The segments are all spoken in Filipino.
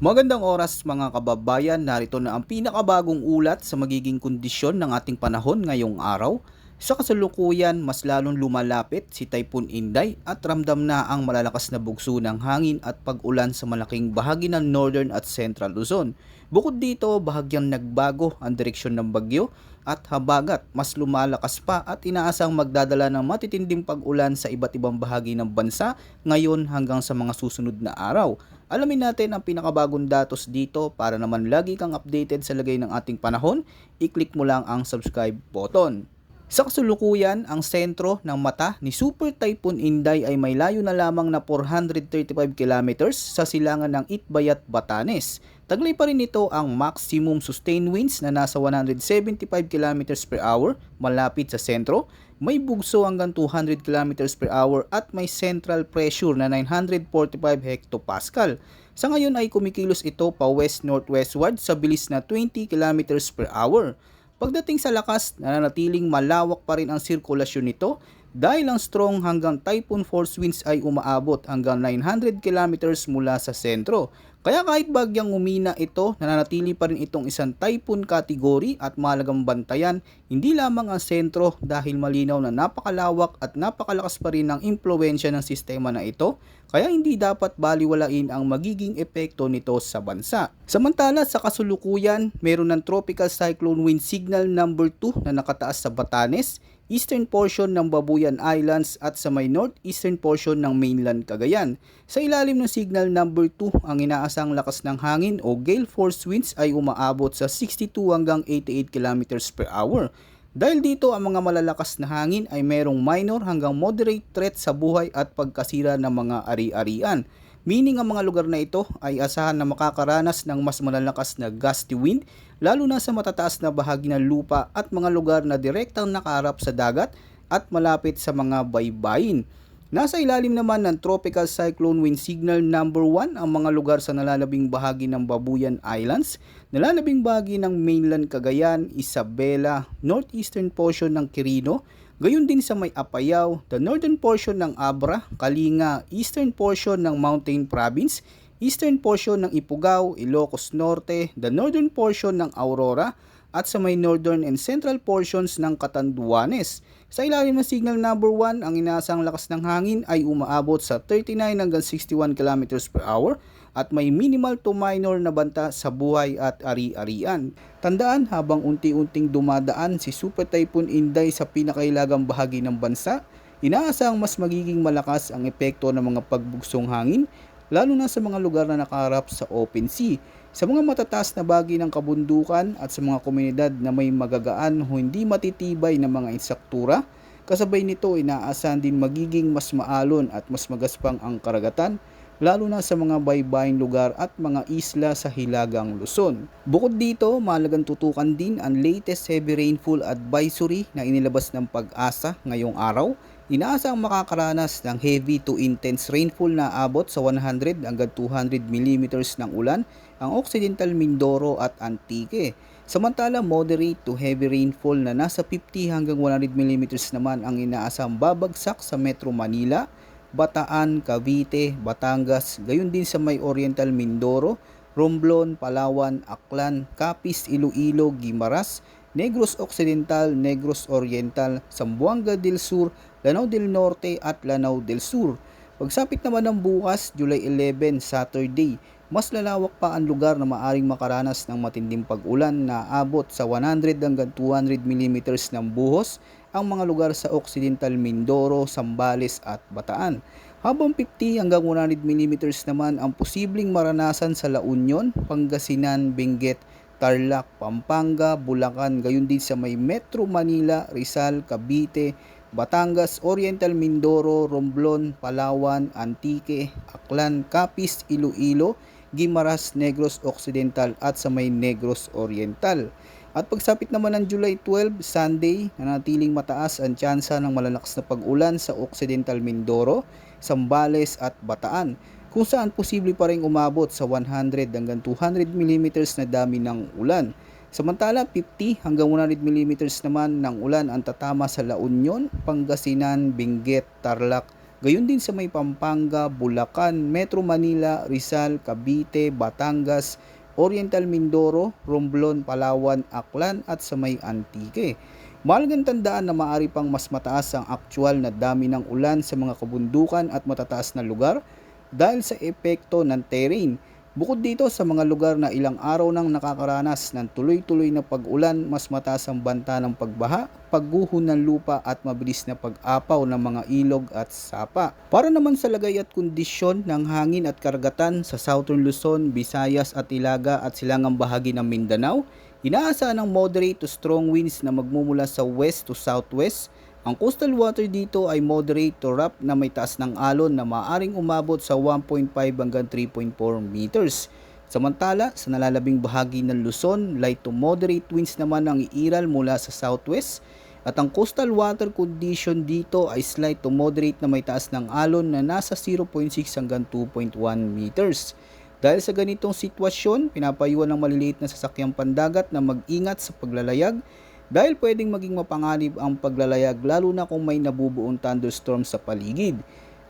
Magandang oras mga kababayan, narito na ang pinakabagong ulat sa magiging kondisyon ng ating panahon ngayong araw. Sa kasalukuyan, mas lalong lumalapit si Typhoon Inday at ramdam na ang malalakas na bugso ng hangin at pag-ulan sa malaking bahagi ng Northern at Central Luzon. Bukod dito, bahagyang nagbago ang direksyon ng bagyo at habagat mas lumalakas pa at inaasang magdadala ng matitinding pag-ulan sa iba't ibang bahagi ng bansa ngayon hanggang sa mga susunod na araw. Alamin natin ang pinakabagong datos dito para naman lagi kang updated sa lagay ng ating panahon. I-click mo lang ang subscribe button. Sa kasulukuyan, ang sentro ng mata ni Super Typhoon Inday ay may layo na lamang na 435 kilometers sa silangan ng Itbayat, Batanes. Taglay pa rin nito ang maximum sustained winds na nasa 175 kilometers per hour malapit sa sentro. May bugso hanggang 200 kilometers per hour at may central pressure na 945 hectopascal. Sa ngayon ay kumikilos ito pa west-northwestward sa bilis na 20 kilometers per hour. Pagdating sa lakas, nananatiling malawak pa rin ang sirkulasyon nito dahil ang strong hanggang typhoon force winds ay umaabot hanggang 900 kilometers mula sa sentro. Kaya kahit bagyang umina ito, nananatili pa rin itong isang typhoon category at mahalagang bantayan, hindi lamang ang sentro dahil malinaw na napakalawak at napakalakas pa rin ang impluensya ng sistema na ito, kaya hindi dapat baliwalain ang magiging epekto nito sa bansa. Samantala sa kasulukuyan, meron ng tropical cyclone wind signal number 2 na nakataas sa Batanes, eastern portion ng Babuyan Islands at sa may northeastern portion ng mainland Cagayan. Sa ilalim ng signal number 2, ang inaasang lakas ng hangin o gale force winds ay umaabot sa 62 hanggang 88 kilometers per hour. Dahil dito ang mga malalakas na hangin ay merong minor hanggang moderate threat sa buhay at pagkasira ng mga ari-arian. Meaning ang mga lugar na ito ay asahan na makakaranas ng mas malalakas na gusty wind lalo na sa matataas na bahagi ng lupa at mga lugar na direktang nakaharap sa dagat at malapit sa mga baybayin. Nasa ilalim naman ng tropical cyclone wind signal number 1 ang mga lugar sa nalalabing bahagi ng Babuyan Islands, nalalabing bahagi ng mainland Cagayan, Isabela, northeastern portion ng Quirino, gayon din sa may Apayao, the northern portion ng Abra, Kalinga, eastern portion ng Mountain Province, eastern portion ng Ifugao, Ilocos Norte, the northern portion ng Aurora, at sa may northern and central portions ng Catanduanes. Sa ilalim ng signal number 1, ang inaasang lakas ng hangin ay umaabot sa 39 hanggang 61 kilometers per hour at may minimal to minor na banta sa buhay at ari-arian. Tandaan, habang unti-unting dumadaan si Super Typhoon Inday sa pinakailagang bahagi ng bansa, inaasang mas magiging malakas ang epekto ng mga pagbugsong hangin lalo na sa mga lugar na nakaharap sa open sea, sa mga matataas na bahagi ng kabundukan at sa mga komunidad na may magagaan o hindi matitibay na mga instruktura. Kasabay nito, inaasahan din magiging mas maalon at mas magaspang ang karagatan, lalo na sa mga baybaying lugar at mga isla sa Hilagang Luzon. Bukod dito, mahalagang tutukan din ang latest heavy rainfall advisory na inilabas ng Pag-asa ngayong araw. Inaasang makakaranas ng heavy to intense rainfall na abot sa 100 hanggang 200 mm ng ulan ang Occidental Mindoro at Antique. Samantala, moderate to heavy rainfall na nasa 50 hanggang 100 mm naman ang inaasang babagsak sa Metro Manila, Bataan, Cavite, Batangas, gayon din sa may Oriental Mindoro, Romblon, Palawan, Aklan, Capiz, Iloilo, Guimaras, Negros Occidental, Negros Oriental, Zamboanga del Sur, Lanao del Norte at Lanao del Sur. Pagsapit naman ng bukas, July 11, Saturday, mas lalawak pa ang lugar na maaring makaranas ng matinding pag-ulan na abot sa 100 hanggang 200 mm ng buhos ang mga lugar sa Occidental Mindoro, Zambales at Bataan. Habang 50 hanggang 100 mm naman ang posibleng maranasan sa La Union, Pangasinan, Benguet, Tarlac, Pampanga, Bulacan, gayon din sa may Metro Manila, Rizal, Cavite, Batangas, Oriental Mindoro, Romblon, Palawan, Antique, Aklan, Capiz, Iloilo, Guimaras, Negros Occidental at sa may Negros Oriental. At pagsapit naman ng July 12, Sunday, nanatiling mataas ang tsansa ng malalakas na pag-ulan sa Occidental Mindoro, Zambales at Bataan, kung saan posible pa rin umabot sa 100 hanggang 200 mm na dami ng ulan. Samantala, 50 hanggang 100 mm naman ng ulan ang tatama sa La Union, Pangasinan, Benguet, Tarlac, Gayon din sa may Pampanga, Bulacan, Metro Manila, Rizal, Cavite, Batangas, Oriental Mindoro, Romblon, Palawan, Aklan at sa may Antique. Mahalagang tandaan na maaari pang mas mataas ang aktwal na dami ng ulan sa mga kabundukan at matataas na lugar dahil sa epekto ng terrain. Bukod dito sa mga lugar na ilang araw nang nakakaranas ng tuloy-tuloy na pag-ulan, mas mataas ang banta ng pagbaha, pagguho ng lupa at mabilis na pag-apaw ng mga ilog at sapa. Para naman sa lagay at kondisyon ng hangin at karagatan sa Southern Luzon, Visayas at Ilaga at silangang bahagi ng Mindanao, inaasahan ng moderate to strong winds na magmumula sa west to southwest. Ang coastal water dito ay moderate to rough na may taas ng alon na maaaring umabot sa 1.5 hanggang 3.4 meters. Samantala, sa nalalabing bahagi ng Luzon, light to moderate winds naman ang iiral mula sa southwest. At ang coastal water condition dito ay slight to moderate na may taas ng alon na nasa 0.6 hanggang 2.1 meters. Dahil sa ganitong sitwasyon, pinapayuhan ng maliliit na sasakyang pandagat na mag-ingat sa paglalayag dahil pwedeng maging mapanganib ang paglalayag lalo na kung may nabubuong thunderstorm sa paligid.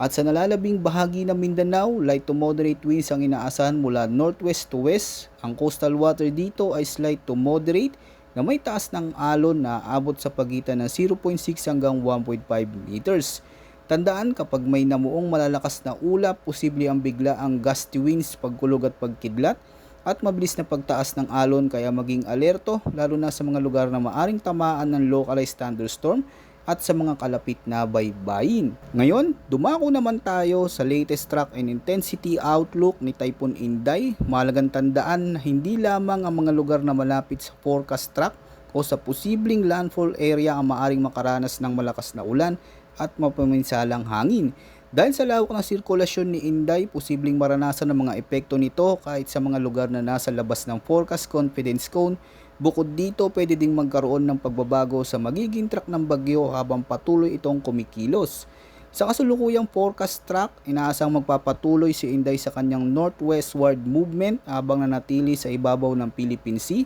At sa nalalabing bahagi ng Mindanao, light to moderate winds ang inaasahan mula northwest to west. Ang coastal water dito ay slight to moderate na may taas ng alon na aabot sa pagitan ng 0.6 hanggang 1.5 meters. Tandaan, kapag may namuong malalakas na ulap, posible ang bigla ang gusty winds, pagkulog at pagkidlat at mabilis na pagtaas ng alon, kaya maging alerto lalo na sa mga lugar na maaring tamaan ng localized thunderstorm at sa mga kalapit na baybayin. Ngayon, dumako naman tayo sa latest track and intensity outlook ni Typhoon Inday. Mahalagang tandaan na hindi lamang ang mga lugar na malapit sa forecast track o sa posibleng landfall area ang maaring makaranas ng malakas na ulan at mapaminsalang hangin. Dahil sa lawak ng sirkulasyon ni Inday, posibleng maranasan ng mga epekto nito kahit sa mga lugar na nasa labas ng forecast confidence cone. Bukod dito, pwede ding magkaroon ng pagbabago sa magiging track ng bagyo habang patuloy itong kumikilos. Sa kasulukuyang forecast track, inaasang magpapatuloy si Inday sa kanyang northwestward movement habang nanatili sa ibabaw ng Philippine Sea.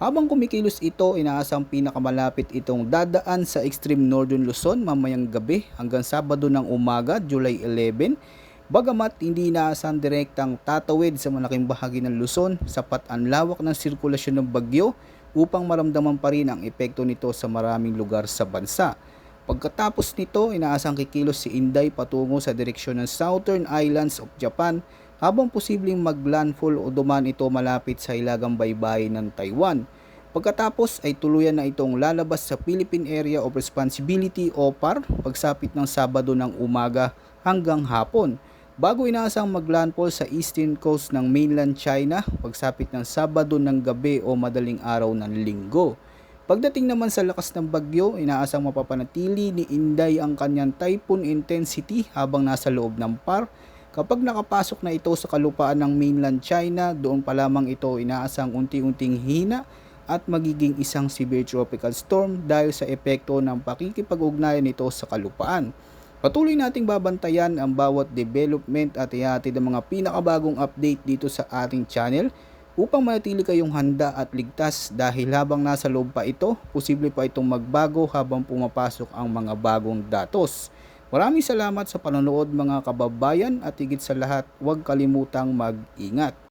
Habang kumikilos ito, inaasang pinakamalapit itong dadaan sa extreme northern Luzon mamayang gabi hanggang Sabado ng umaga, July 11. Bagamat hindi inaasang direktang tatawid sa malaking bahagi ng Luzon, sapat ang lawak ng sirkulasyon ng bagyo upang maramdaman pa rin ang epekto nito sa maraming lugar sa bansa. Pagkatapos nito, inaasang kikilos si Inday patungo sa direksyon ng Southern Islands of Japan habang posibleng maglandfall o dumaan ito malapit sa hilagang baybayin ng Taiwan. Pagkatapos ay tuluyan na itong lalabas sa Philippine Area of Responsibility o PAR pagsapit ng Sabado ng umaga hanggang hapon, bago inaasang maglandfall sa eastern coast ng mainland China pagsapit ng Sabado ng gabi o madaling araw ng Linggo. Pagdating naman sa lakas ng bagyo, inaasang mapapanatili ni Inday ang kanyang typhoon intensity habang nasa loob ng PAR. Kapag nakapasok na ito sa kalupaan ng mainland China, doon pa lamang ito inaasang unti-unting hina at magiging isang severe tropical storm dahil sa epekto ng pakikipag-ugnayan nito sa kalupaan. Patuloy nating babantayan ang bawat development at ihatid ang mga pinakabagong update dito sa ating channel upang manatili kayong handa at ligtas dahil habang nasa loob pa ito, posible pa itong magbago habang pumapasok ang mga bagong datos. Maraming salamat sa panonood mga kababayan at higit sa lahat, huwag kalimutang mag-ingat.